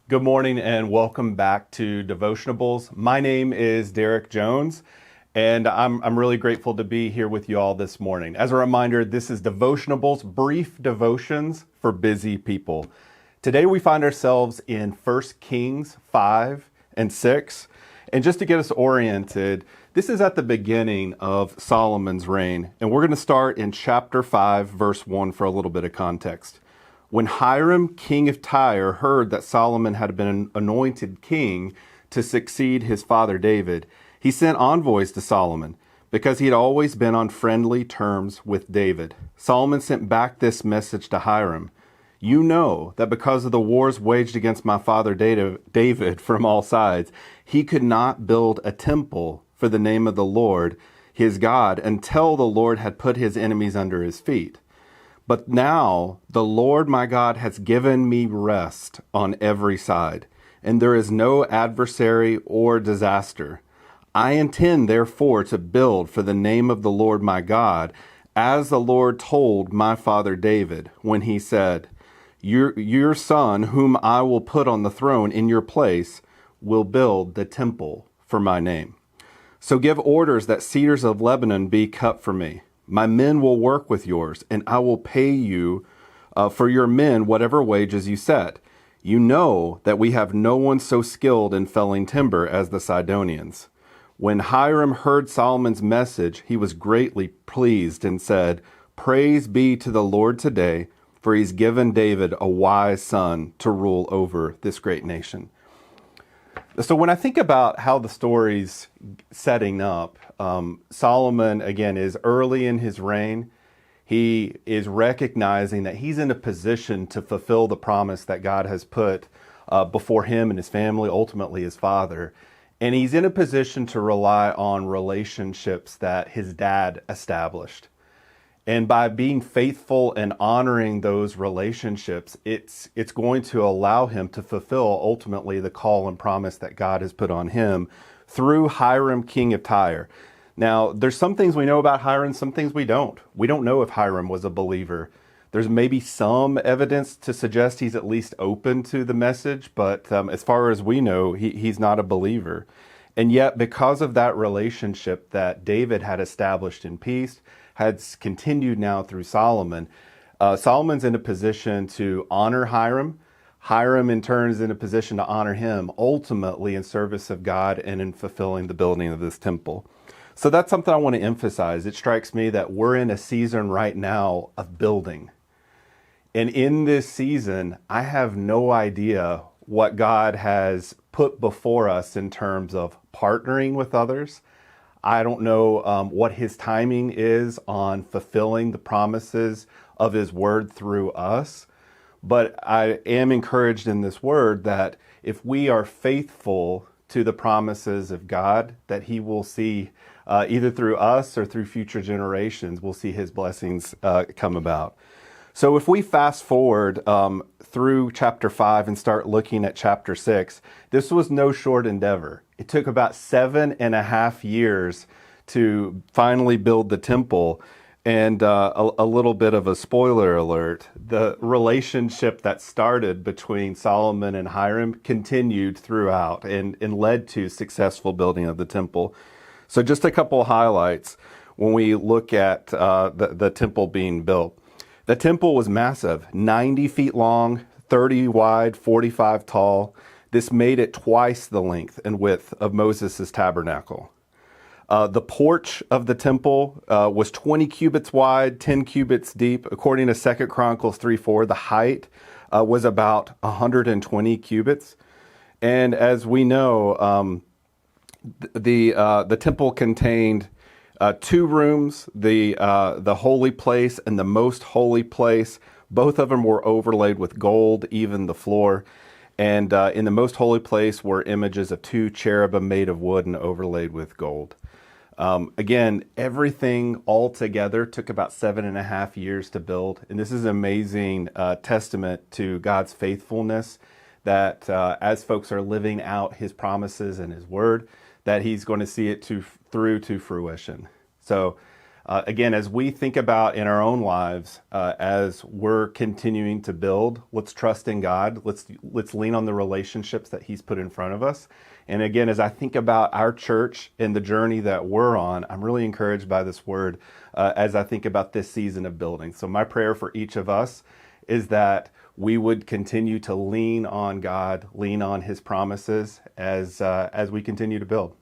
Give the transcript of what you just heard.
Good morning and welcome back to Devotionables. My name is Derek Jones, and I'm really grateful to be here with you all this morning. As a reminder, this is Devotionables, brief devotions for busy people. Today we find ourselves in 1 Kings 5 and 6. And just to get us oriented, this is at the beginning of Solomon's reign. And we're going to start in chapter 5, verse 1 for a little bit of context. When Hiram, king of Tyre, heard that Solomon had been anointed king to succeed his father David, he sent envoys to Solomon because he had always been on friendly terms with David. Solomon sent back this message to Hiram: "You know that because of the wars waged against my father David from all sides, he could not build a temple for the name of the Lord, his God, until the Lord had put his enemies under his feet. But now the Lord my God has given me rest on every side, and there is no adversary or disaster. I intend therefore to build for the name of the Lord my God, as the Lord told my father David when he said, 'Your son, whom I will put on the throne in your place, will build the temple for my name. So give orders that cedars of Lebanon be cut for me. My men will work with yours, and I will pay you for your men whatever wages you set. You know that we have no one so skilled in felling timber as the Sidonians.' When Hiram heard Solomon's message, he was greatly pleased and said, 'Praise be to the Lord today, for he's given David a wise son to rule over this great nation.'" So when I think about how the story's setting up, Solomon, again, is early in his reign. He is recognizing that he's in a position to fulfill the promise that God has put before him and his family, ultimately his father. And he's in a position to rely on relationships that his dad established. And by being faithful and honoring those relationships, it's going to allow him to fulfill ultimately the call and promise that God has put on him through Hiram, king of Tyre. Now, there's some things we know about Hiram, some things we don't. We don't know if Hiram was a believer. There's maybe some evidence to suggest he's at least open to the message, but as far as we know, he's not a believer. And yet, because of that relationship that David had established in peace, has continued now through Solomon. Solomon's in a position to honor Hiram. Hiram, in turn, is in a position to honor him, ultimately in service of God and in fulfilling the building of this temple. So that's something I want to emphasize. It strikes me that we're in a season right now of building. And in this season, I have no idea what God has put before us in terms of partnering with others. I don't know what his timing is on fulfilling the promises of his word through us, but I am encouraged in this word that if we are faithful to the promises of God, that he will see either through us or through future generations, we'll see his blessings come about. So if we fast forward through chapter 5 and start looking at chapter 6, this was no short endeavor. It took about 7.5 years to finally build the temple. And a little bit of a spoiler alert, the relationship that started between Solomon and Hiram continued throughout and led to successful building of the temple. So just a couple of highlights when we look at the temple being built. The temple was massive, 90 feet long, 30 wide, 45 tall. This made it twice the length and width of Moses' tabernacle. The porch of the temple was 20 cubits wide, 10 cubits deep. According to 2 Chronicles 3:4, the height was about 120 cubits. And as we know, the temple contained two rooms, the holy place and the most holy place. Both of them were overlaid with gold, even the floor. And in the most holy place were images of two cherubim made of wood and overlaid with gold. Again, everything all together took about 7.5 years to build. And this is an amazing testament to God's faithfulness, that as folks are living out his promises and his word, that he's going to see it through to fruition. So Again, as we think about in our own lives, as we're continuing to build, let's trust in God. Let's lean on the relationships that He's put in front of us. And again, as I think about our church and the journey that we're on, I'm really encouraged by this word as I think about this season of building. So my prayer for each of us is that we would continue to lean on God, lean on His promises as we continue to build.